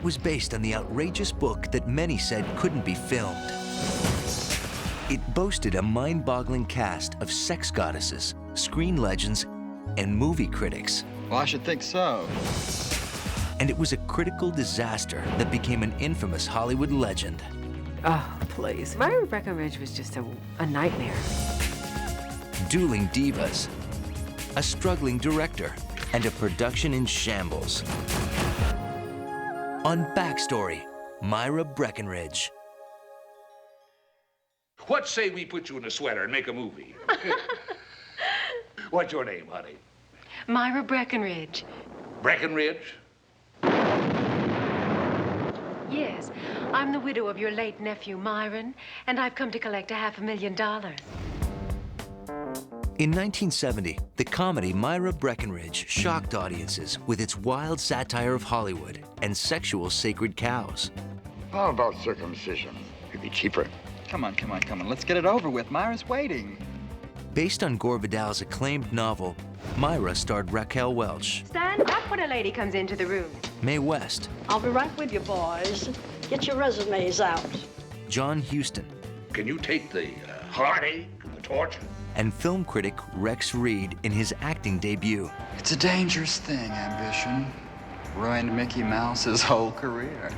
was based on the outrageous book that many said couldn't be filmed. It boasted a mind-boggling cast of sex goddesses, screen legends, and movie critics. Well, I should think so. And it was a critical disaster that became an infamous Hollywood legend. Oh, please. Myra Breckinridge was just a nightmare. Dueling divas, a struggling director, and a production in shambles. On Backstory, Myra Breckinridge. What say we put you in a sweater and make a movie? What's your name, honey? Myra Breckinridge. Breckinridge? Yes, I'm the widow of your late nephew, Myron, and I've come to collect $500,000. In 1970, the comedy Myra Breckinridge shocked audiences with its wild satire of Hollywood and sexual sacred cows. How about circumcision? It'd be cheaper. Come on, come on, come on. Let's get it over with. Myra's waiting. Based on Gore Vidal's acclaimed novel, Myra starred Raquel Welch, Stand up when a lady comes into the room. Mae West, I'll be right with you, boys. Get your resumes out. John Huston, Can you take the heartache and the torture? and film critic Rex Reed in his acting debut. It's a dangerous thing, ambition. Ruined Mickey Mouse's whole career.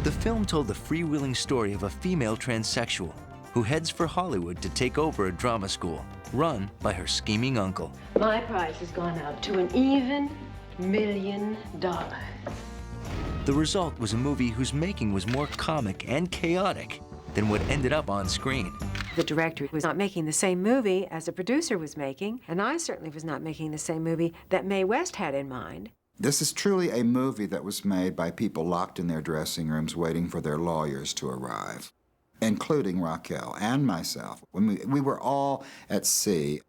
The film told the freewheeling story of a female transsexual who heads for Hollywood to take over a drama school run by her scheming uncle. My price has gone out to an even $1 million. The result was a movie whose making was more comic and chaotic than what ended up on screen. The director was not making the same movie as the producer was making, and I certainly was not making the same movie that Mae West had in mind. This is truly a movie that was made by people locked in their dressing rooms waiting for their lawyers to arrive, including Raquel and myself. When we were all at sea.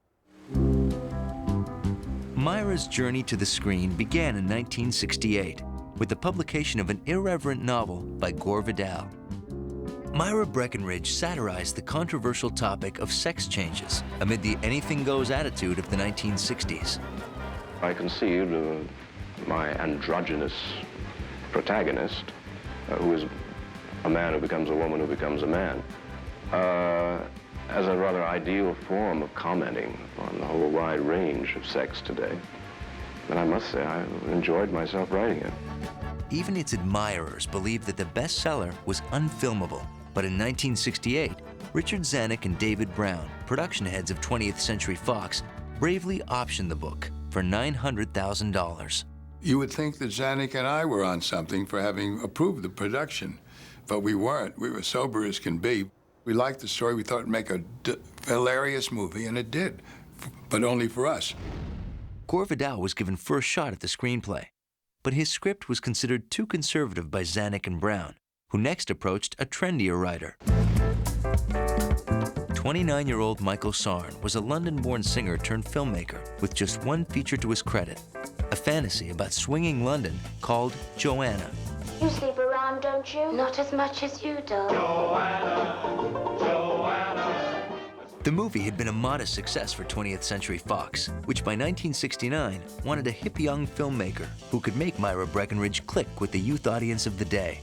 Myra's journey to the screen began in 1968 with the publication of an irreverent novel by Gore Vidal. Myra Breckinridge satirized the controversial topic of sex changes amid the anything-goes attitude of the 1960s. I conceived my androgynous protagonist, who is a man who becomes a woman who becomes a man, as a rather ideal form of commenting on the whole wide range of sex today. And I must say, I enjoyed myself writing it. Even its admirers believed that the bestseller was unfilmable. But in 1968, Richard Zanuck and David Brown, production heads of 20th Century Fox, bravely optioned the book for $900,000. You would think that Zanuck and I were on something for having approved the production, but we weren't. We were sober as can be. We liked the story. We thought it'd make a hilarious movie, and it did, but only for us. Gore Vidal was given first shot at the screenplay, but his script was considered too conservative by Zanuck and Brown, who next approached a trendier writer. 29-year-old Michael Sarne was a London-born singer turned filmmaker with just one feature to his credit, a fantasy about swinging London called Joanna. You sleep around, don't you? Not as much as you do. Joanna, Joanna. The movie had been a modest success for 20th Century Fox, which by 1969 wanted a hip young filmmaker who could make Myra Breckinridge click with the youth audience of the day.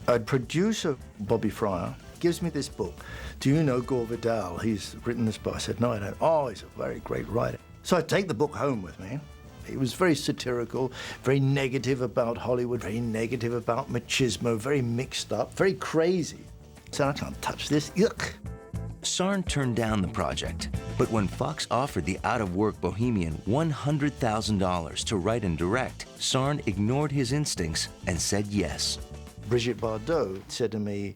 A producer, Bobby Fryer, gives me this book. Do you know Gore Vidal? He's written this book. I said, no, I don't. Oh, he's a very great writer. So I take the book home with me. It was very satirical, very negative about Hollywood, very negative about machismo, very mixed up, very crazy. So I can't touch this, yuck. Sarne turned down the project, but when Fox offered the out-of-work bohemian $100,000 to write and direct, Sarne ignored his instincts and said yes. Brigitte Bardot said to me,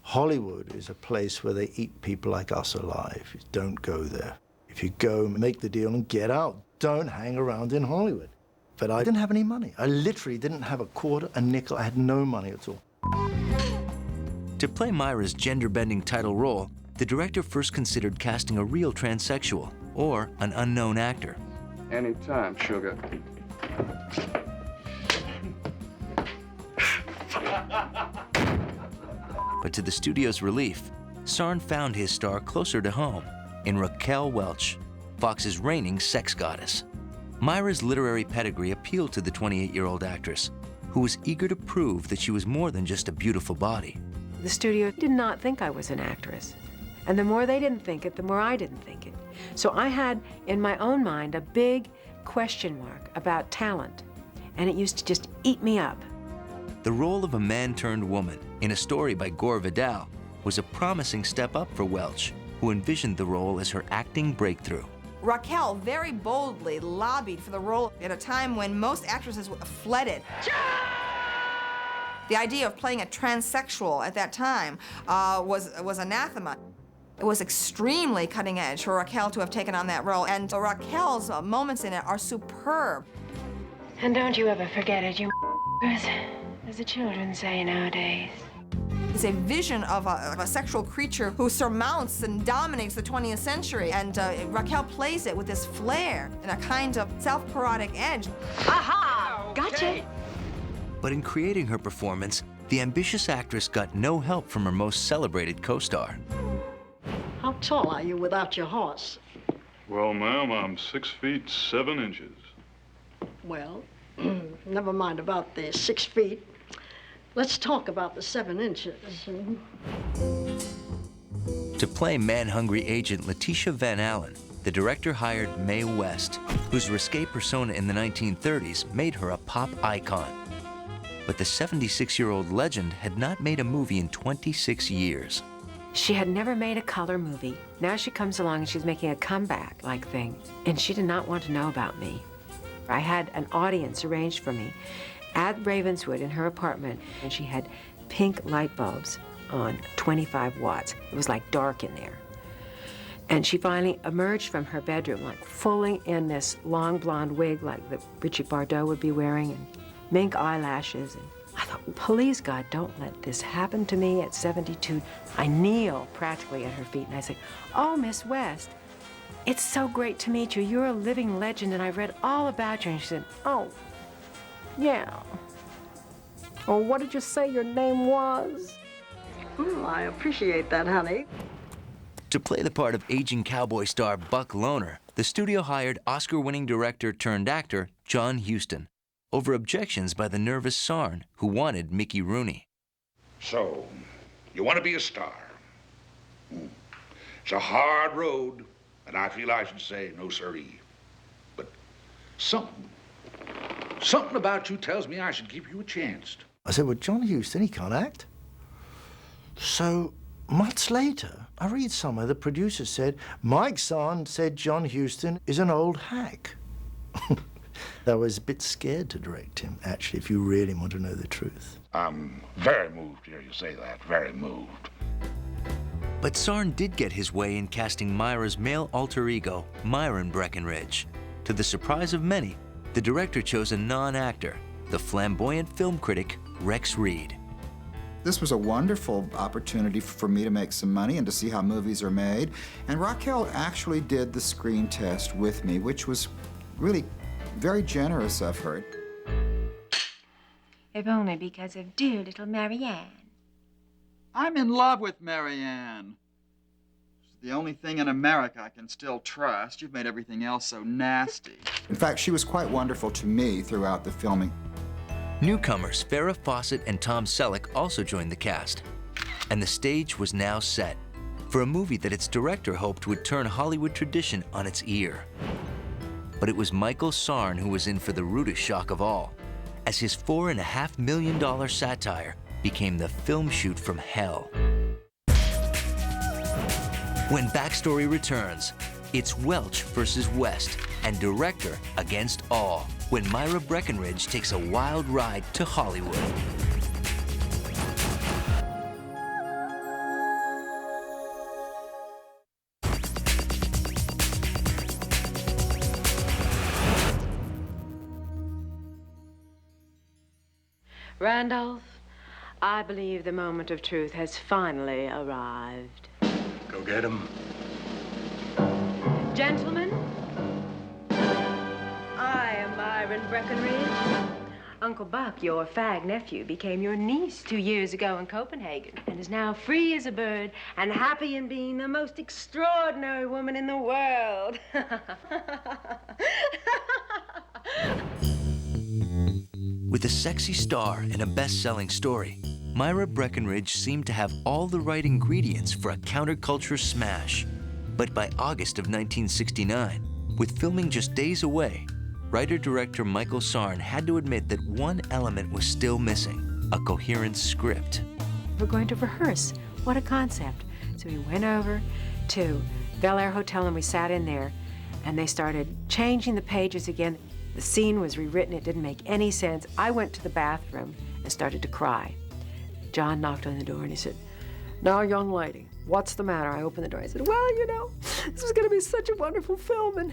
Hollywood is a place where they eat people like us alive. Don't go there. If you go, make the deal and get out. Don't hang around in Hollywood. But I didn't have any money. I literally didn't have a quarter, a nickel. I had no money at all. To play Myra's gender-bending title role, the director first considered casting a real transsexual or an unknown actor. Anytime, sugar. But to the studio's relief, Sarne found his star closer to home in Raquel Welch, Fox's reigning sex goddess. Myra's literary pedigree appealed to the 28-year-old actress, who was eager to prove that she was more than just a beautiful body. The studio did not think I was an actress. And the more they didn't think it, the more I didn't think it. So I had, in my own mind, a big question mark about talent. And it used to just eat me up. The role of a man-turned-woman in a story by Gore Vidal was a promising step up for Welch, who envisioned the role as her acting breakthrough. Raquel very boldly lobbied for the role at a time when most actresses fled it. The idea of playing a transsexual at that time was anathema. It was extremely cutting edge for Raquel to have taken on that role, and Raquel's moments in it are superb. And don't you ever forget it, you as the children say nowadays. It's a vision of a sexual creature who surmounts and dominates the 20th century, and Raquel plays it with this flair and a kind of self-parodic edge. Aha! Gotcha! But in creating her performance, the ambitious actress got no help from her most celebrated co-star. How tall are you without your horse? Well, ma'am, I'm 6 feet 7 inches. Well, never mind about the 6 feet. Let's talk about the 7 inches. To play man-hungry agent Letitia Van Allen, the director hired Mae West, whose risque persona in the 1930s made her a pop icon. But the 76-year-old legend had not made a movie in 26 years. She had never made a color movie. Now she comes along and she's making a comeback-like thing. And she did not want to know about me. I had an audience arranged for me at Ravenswood in her apartment, and she had pink light bulbs on 25 watts. It was like dark in there. And she finally emerged from her bedroom, like fully in this long blonde wig like that Brigitte Bardot would be wearing, and mink eyelashes. And I thought, please, God, don't let this happen to me at 72. I kneel practically at her feet, and I say, oh, Miss West, it's so great to meet you. You're a living legend, and I've read all about you. And she said, oh, yeah. Oh, what did you say your name was? I appreciate that, honey. To play the part of aging cowboy star Buck Loner, the studio hired Oscar-winning director-turned-actor John Huston, over objections by the nervous Sarne, who wanted Mickey Rooney. So, you want to be a star? It's a hard road, and I feel I should say no siree. But something about you tells me I should give you a chance. I said, well, John Huston, he can't act. So, months later, I read somewhere the producer said, Mike Sarne said John Huston is an old hack. I was a bit scared to direct him, actually, if you really want to know the truth. I'm very moved to hear you say that, very moved. But Sarne did get his way in casting Myra's male alter ego, Myra Breckinridge. To the surprise of many, the director chose a non-actor, the flamboyant film critic Rex Reed. This was a wonderful opportunity for me to make some money and to see how movies are made. And Raquel actually did the screen test with me, which was really very generous of her. If only because of dear little Marianne. I'm in love with Marianne. She's the only thing in America I can still trust. You've made everything else so nasty. In fact, she was quite wonderful to me throughout the filming. Newcomers Farrah Fawcett and Tom Selleck also joined the cast. And the stage was now set for a movie that its director hoped would turn Hollywood tradition on its ear. But it was Michael Sarne who was in for the rudest shock of all, as his $4.5 million satire became the film shoot from hell. When Backstory returns, it's Welch versus West and director against all, when Myra Breckinridge takes a wild ride to Hollywood. Randolph, I believe the moment of truth has finally arrived. Go get him. Gentlemen, I am Myra Breckinridge. Uncle Buck, your fag nephew, became your niece 2 years ago in Copenhagen and is now free as a bird and happy in being the most extraordinary woman in the world. With a sexy star and a best-selling story, Myra Breckinridge seemed to have all the right ingredients for a counterculture smash. But by August of 1969, with filming just days away, writer-director Michael Sarne had to admit that one element was still missing, a coherent script. We're going to rehearse. What a concept. So we went over to Bel Air Hotel and we sat in there, and they started changing the pages again. The scene was rewritten. It didn't make any sense. I went to the bathroom and started to cry. John knocked on the door and he said, "Now, young lady, what's the matter?" I opened the door. I said, "Well, you know, this was going to be such a wonderful film, and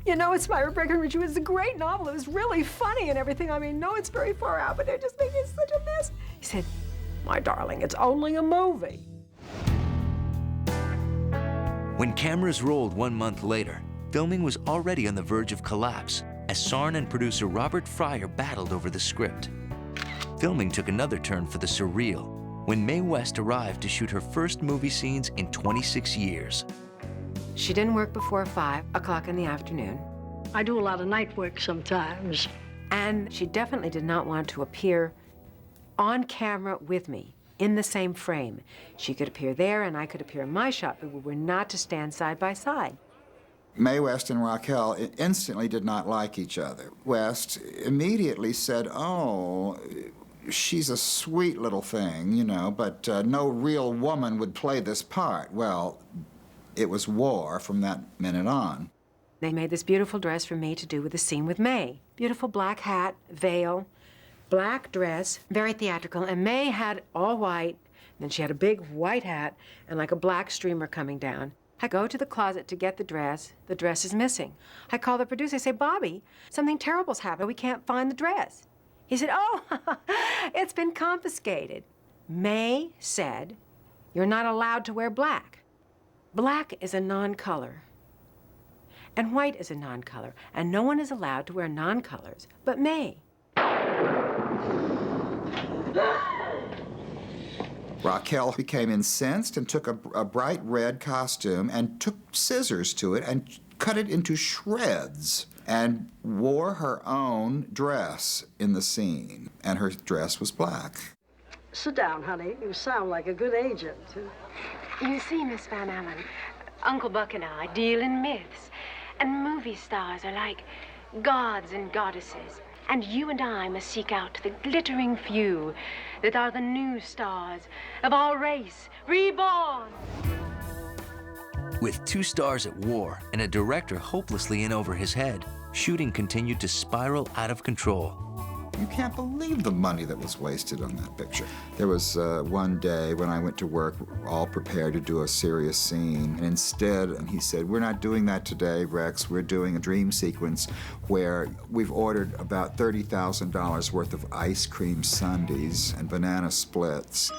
you know, it's Myra Breckinridge. It was a great novel. It was really funny and everything. I mean, no, it's very far out, but they're just making such a mess." He said, "My darling, it's only a movie." When cameras rolled 1 month later, filming was already on the verge of collapse as Sarne and producer Robert Fryer battled over the script. Filming took another turn for the surreal when Mae West arrived to shoot her first movie scenes in 26 years. She didn't work before 5 o'clock in the afternoon. I do a lot of night work sometimes. And she definitely did not want to appear on camera with me in the same frame. She could appear there and I could appear in my shot, but we were not to stand side by side. Mae West and Raquel instantly did not like each other. West immediately said, "Oh, she's a sweet little thing, you know, but no real woman would play this part." Well, it was war from that minute on. They made this beautiful dress for me to do with the scene with Mae. Beautiful black hat, veil, black dress, very theatrical, and Mae had all white, and then she had a big white hat and like a black streamer coming down. I go to the closet to get the dress is missing. I call the producer, I say, "Bobby, something terrible's happened, we can't find the dress." He said, "Oh, it's been confiscated." Mae said, "You're not allowed to wear black. Black is a non-color, and white is a non-color, and no one is allowed to wear non-colors but Mae." Raquel became incensed and took a bright red costume and took scissors to it and cut it into shreds and wore her own dress in the scene, and her dress was black. Sit down, honey. You sound like a good agent. You see, Miss Van Allen, Uncle Buck and I deal in myths, and movie stars are like gods and goddesses. And you and I must seek out the glittering few that are the new stars of our race, reborn. With 2 stars at war and a director hopelessly in over his head, shooting continued to spiral out of control. You can't believe the money that was wasted on that picture. There was one day when I went to work all prepared to do a serious scene, and instead he said, "We're not doing that today, Rex. We're doing a dream sequence where we've ordered about $30,000 worth of ice cream sundaes and banana splits."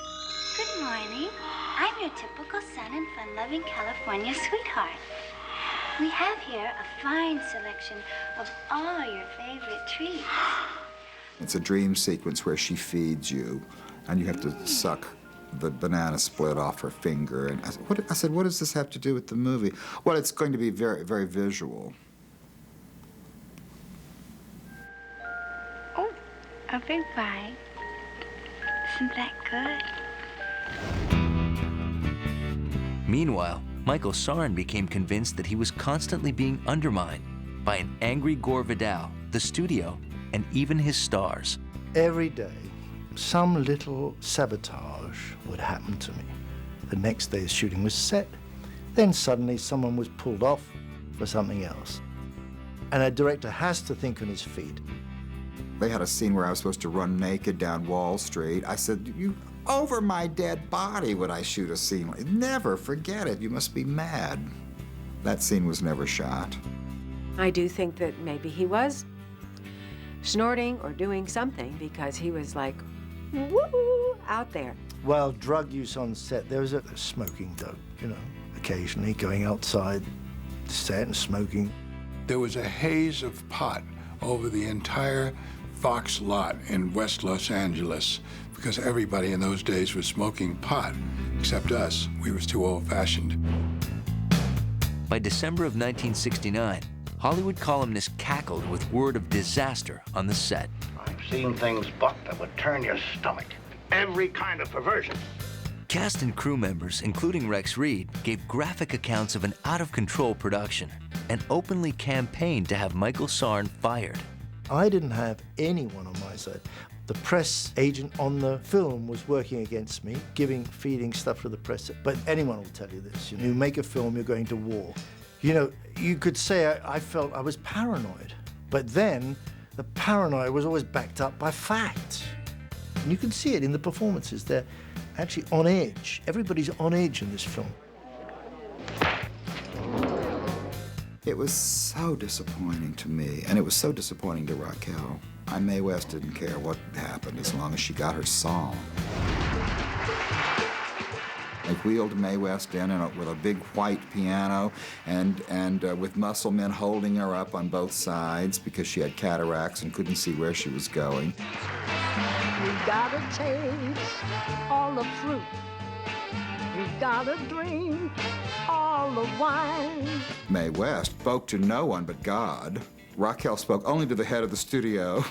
Good morning. I'm your typical sun and fun-loving California sweetheart. We have here a fine selection of all your favorite treats. It's a dream sequence where she feeds you, and you have to suck the banana split off her finger. And I said, "What does this have to do with the movie?" "Well, it's going to be very, very visual." Oh, a big bite. Isn't that good? Meanwhile, Michael Sarne became convinced that he was constantly being undermined by an angry Gore Vidal, the studio, and even his stars. Every day, some little sabotage would happen to me. The next day's shooting was set, then suddenly someone was pulled off for something else. And a director has to think on his feet. They had a scene where I was supposed to run naked down Wall Street. I said, "Over my dead body would I shoot a scene? Never, forget it, you must be mad." That scene was never shot. I do think that maybe he was snorting or doing something because he was like, woo, out there. Well, drug use on set, there was a smoking dope, you know, occasionally going outside the set and smoking. There was a haze of pot over the entire Fox lot in West Los Angeles because everybody in those days was smoking pot, except us. We was too old-fashioned. By December of 1969, Hollywood columnists cackled with word of disaster on the set. I'm seen things, Buck, that would turn your stomach. Every kind of perversion. Cast and crew members, including Rex Reed, gave graphic accounts of an out-of-control production and openly campaigned to have Michael Sarne fired. I didn't have anyone on my side. The press agent on the film was working against me, feeding stuff to the press. But anyone will tell you this. You make a film, you're going to war. You could say I felt I was paranoid. But then, the paranoia was always backed up by fact. And you can see it in the performances. They're actually on edge. Everybody's on edge in this film. It was so disappointing to me, and it was so disappointing to Raquel. Mae West didn't care what happened as long as she got her song. They wheeled Mae West in with a big white piano and with muscle men holding her up on both sides because she had cataracts and couldn't see where she was going. You gotta taste all the fruit. You gotta drink all the wine. Mae West spoke to no one but God. Raquel spoke only to the head of the studio.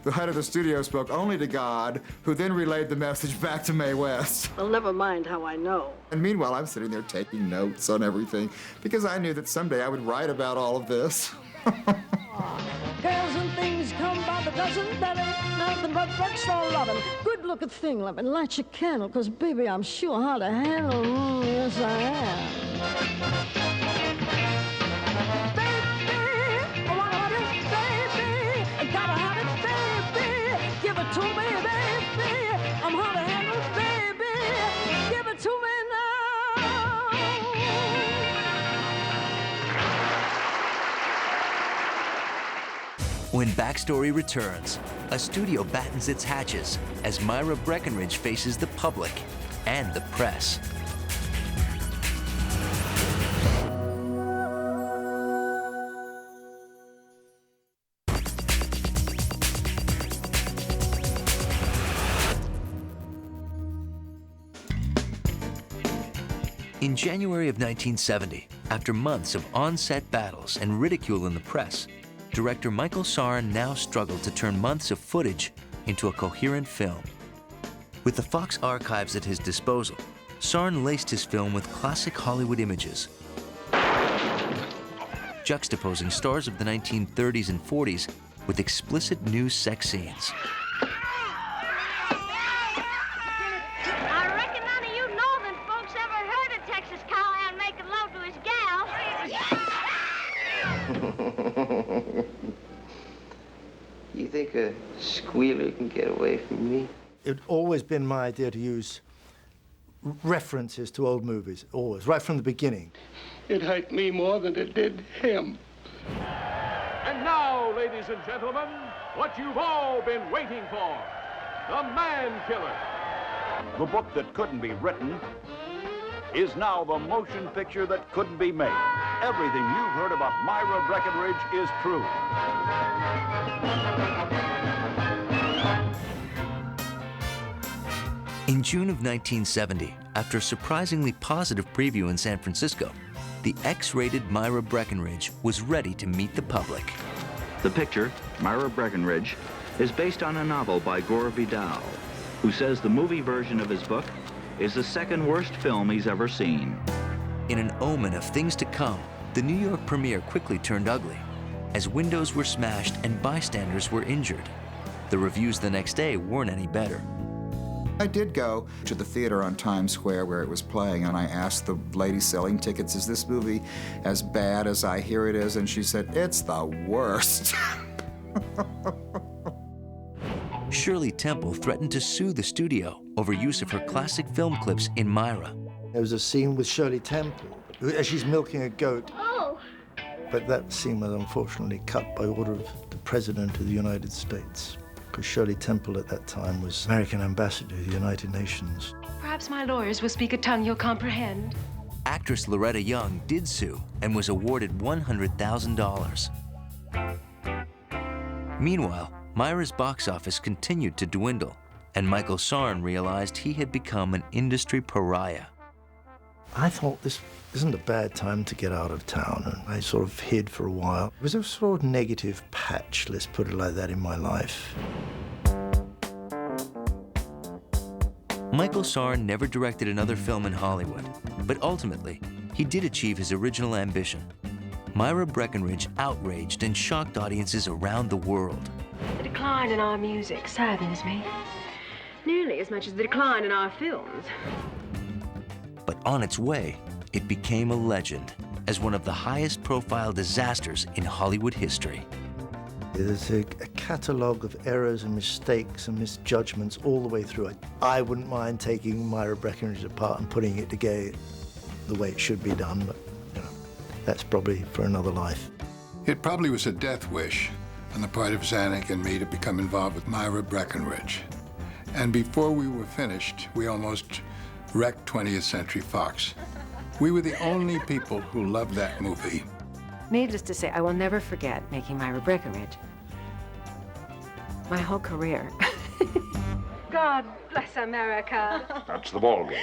The head of the studio spoke only to God, who then relayed the message back to Mae West. Well, never mind how I know. And meanwhile, I'm sitting there taking notes on everything because I knew that someday I would write about all of this. Girls and things come by the dozen, that ain't nothing but drugstore loving. Good looking thing, loving. Light your candle, cause baby, I'm sure how to handle. Yes, I am. When Backstory returns, a studio battens its hatches as Myra Breckinridge faces the public and the press. In January of 1970, after months of on-set battles and ridicule in the press, director Michael Sarne now struggled to turn months of footage into a coherent film. With the Fox archives at his disposal, Sarne laced his film with classic Hollywood images, juxtaposing stars of the 1930s and 40s with explicit nude sex scenes. I reckon none of you northern folks ever heard a Texas cowhand making love to his gal. You think a squealer can get away from me? It's always been my idea to use references to old movies, always, right from the beginning. It hurt me more than it did him. And now, ladies and gentlemen, what you've all been waiting for, The Man Killer. The book that couldn't be written is now the motion picture that couldn't be made. Everything you've heard about Myra Breckinridge is true. In June of 1970, after a surprisingly positive preview in San Francisco, the X-rated Myra Breckinridge was ready to meet the public. The picture, Myra Breckinridge, is based on a novel by Gore Vidal, who says the movie version of his book is the second worst film he's ever seen. In an omen of things to come, the New York premiere quickly turned ugly, as windows were smashed and bystanders were injured. The reviews the next day weren't any better. I did go to the theater on Times Square where it was playing, and I asked the lady selling tickets, is this movie as bad as I hear it is? And she said, it's the worst. Shirley Temple threatened to sue the studio over use of her classic film clips in Myra. There was a scene with Shirley Temple as she's milking a goat. Oh. But that scene was unfortunately cut by order of the President of the United States, because Shirley Temple at that time was American ambassador to the United Nations. Perhaps my lawyers will speak a tongue you'll comprehend. Actress Loretta Young did sue and was awarded $100,000. Meanwhile, Myra's box office continued to dwindle, and Michael Sarne realized he had become an industry pariah. I thought this isn't a bad time to get out of town, and I sort of hid for a while. It was a sort of negative patch, let's put it like that, in my life. Michael Sarne never directed another film in Hollywood, but ultimately, he did achieve his original ambition. Myra Breckinridge outraged and shocked audiences around the world. The decline in our music saddens me. Nearly as much as the decline in our films. But on its way, it became a legend as one of the highest profile disasters in Hollywood history. There's a catalogue of errors and mistakes and misjudgments all the way through it. I wouldn't mind taking Myra Breckinridge apart and putting it together the way it should be done, but that's probably for another life. It probably was a death wish on the part of Zanuck and me to become involved with Myra Breckinridge. And before we were finished, we almost wrecked 20th Century Fox. We were the only people who loved that movie. Needless to say, I will never forget making Myra Breckinridge. My whole career. God bless America. That's the ball game.